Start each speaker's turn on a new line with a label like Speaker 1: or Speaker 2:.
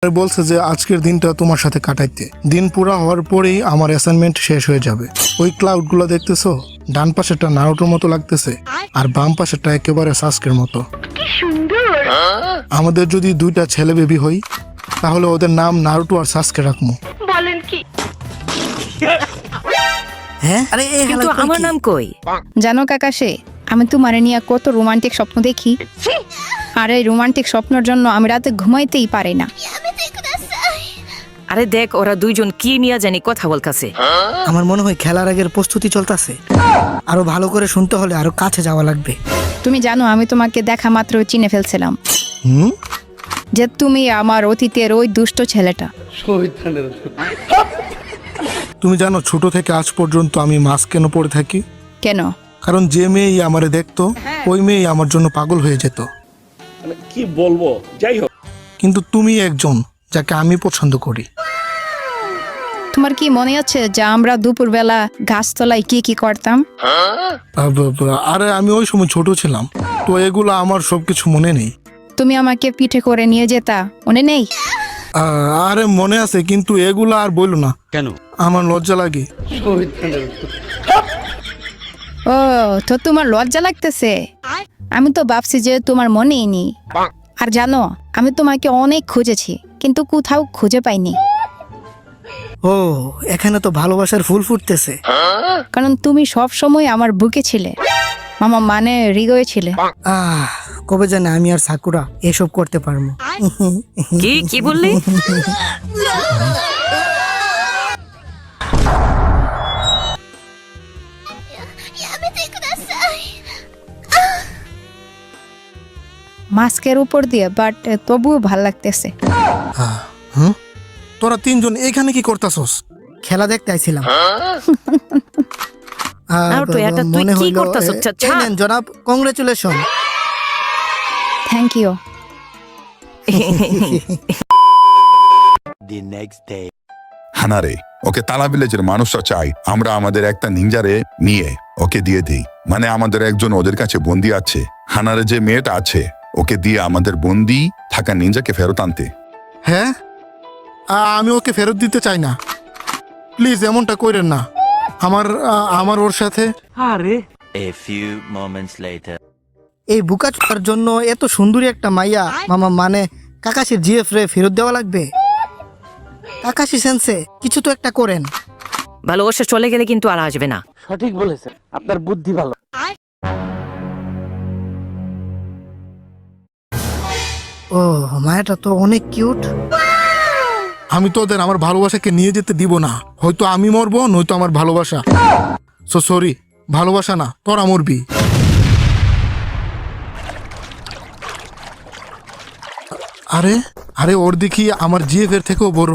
Speaker 1: বলছে যে আজকের দিনটা তোমার সাথে কাটাইতে। দিন পুরা হওয়ার পরেই আমার অ্যাসাইনমেন্ট শেষ হয়ে যাবে। ওই ক্লাউড গুলো দেখতেছো, ডান পাশেরটা নারুটোর মতো লাগতেছে আর বাম পাশেরটা একেবারে সাস্কের মতো। আমাদের যদি দুইটা ছেলে বেবি হই তাহলে ওদের নাম নারুটো আর সাস্কে রাখবো।
Speaker 2: বলেন কি?
Speaker 3: হ্যাঁ, আরে এই
Speaker 4: কিন্তু আমার নাম কই?
Speaker 5: জানো কাকাশে, আমি তোমারে নিয়ে কত রোমান্টিক স্বপ্ন দেখি, আর এই রোমান্টিক স্বপ্নের জন্য আমি রাতে ঘুমাইতেই পারি না।
Speaker 4: আরে দেখ, ওরা দুইজন কি নিয়ে জানি কথা বলতাছে।
Speaker 3: আমার মনে হয় খেলার আগের প্রস্তুতি চলতেছে। আরো ভালো করে শুনতে হলে আরো কাছে যাওয়া লাগবে।
Speaker 5: তুমি জানো আমি তোমাকে দেখা মাত্র চিনে ফেলছিলাম যে তুমি আমার অতীতের ওই দুষ্ট ছেলেটা।
Speaker 1: তুমি জানো ছোট থেকে আজ পর্যন্ত আমি মাস্ক কেন পরে থাকি?
Speaker 5: কেন?
Speaker 1: কারণ যে মেয়েই আমারে দেখতো ওই মেয়েই আমার জন্য পাগল হয়ে যেত।
Speaker 6: কি বলবো, যাই হোক।
Speaker 1: কিন্তু তুমি একজন যাকে আমি পছন্দ করি।
Speaker 5: তোমার কি মনে আছে যে আমরা দুপুরবেলা গাছতলায় কি কি করতাম?
Speaker 1: আরে আমি ওই সময় ছোট ছিলাম, তো এগুলো আমার সবকিছু মনে নেই।
Speaker 5: তুমি আমাকে পিঠে করে নিয়ে যেতা, মনে নেই?
Speaker 1: আরে মনে আছে, কিন্তু এগুলো আর বললো না।
Speaker 6: কেন?
Speaker 1: আমার লজ্জা লাগে।
Speaker 5: ও, তো তোমার লজ্জা লাগতেছে? আমি তো ভাবছি যে তোমার মনেই নেই। আর জানো, আমি তোমাকে অনেক খুঁজেছি কিন্তু কোথাও খুঁজে পাইনি।
Speaker 3: ও, এখানে তো ভালোবাসার ফুল ফুটতেছে।
Speaker 5: কারণ তুমি সব সময় আমার বুকে ছিলে, মামা, মানে হৃদয়ে ছিলে।
Speaker 3: কবে জানে আমি আর সাকুরা এসব করতে পারবো।
Speaker 4: কি কি বললি?
Speaker 5: মাস্কের উপর দিয়ে, বাট তবুও ভাল লাগতেছে।
Speaker 1: তোরা তিনজন এখানে কি করতাছস?
Speaker 3: খেলা দেখতে আইছিলাম।
Speaker 4: নারুটো, এটা তুই কি করতাছস?
Speaker 3: এই নেন জনাব, কংগ্রেচুলেশন।
Speaker 5: Thank you.
Speaker 7: হানারে, ওকে তালা ভিলেজের মানুষরা চাই আমরা আমাদের একটা নিনজারে নিয়ে ওকে দিয়ে দিই। মানে আমাদের একজন ওদের কাছে বন্দি আছে। হানারে যে মেয়েটা আছে ওকে দিয়ে আমাদের বন্দি থাকা নিনজাকে ফেরত আনতে।
Speaker 1: হ্যাঁ, আমি ওকে ফেরত দিতে চাই না। প্লিজ এমনটা কইরেন না। আমার ওর সাথে।
Speaker 8: A few moments later.
Speaker 3: এই বুকাচুকার জন্য এত সুন্দরী একটা মাইয়া মামা, মানে কাকাশির জিএফ রে ফেরত দেওয়া লাগবে। কাকাশি সেন্সে কিছু তো একটা করেন।
Speaker 4: ভালোবাসা চলে গেলে কিন্তু আর আসবে না।
Speaker 6: সঠিক বলেছেন, আপনার বুদ্ধি ভালো।
Speaker 3: ও, মায়াটা তো অনেক কিউট।
Speaker 1: আমি তোদের আমার ভালোবাসাকে নিয়ে যেতে দিব না। হয়তো আমি মরবো, নয়তো আমার ভালোবাসা। সরি, ভালোবাসা না, তোরা মরবি। আরে আরে, ওর দেখি আমার জিএফ এর থেকেও বড়।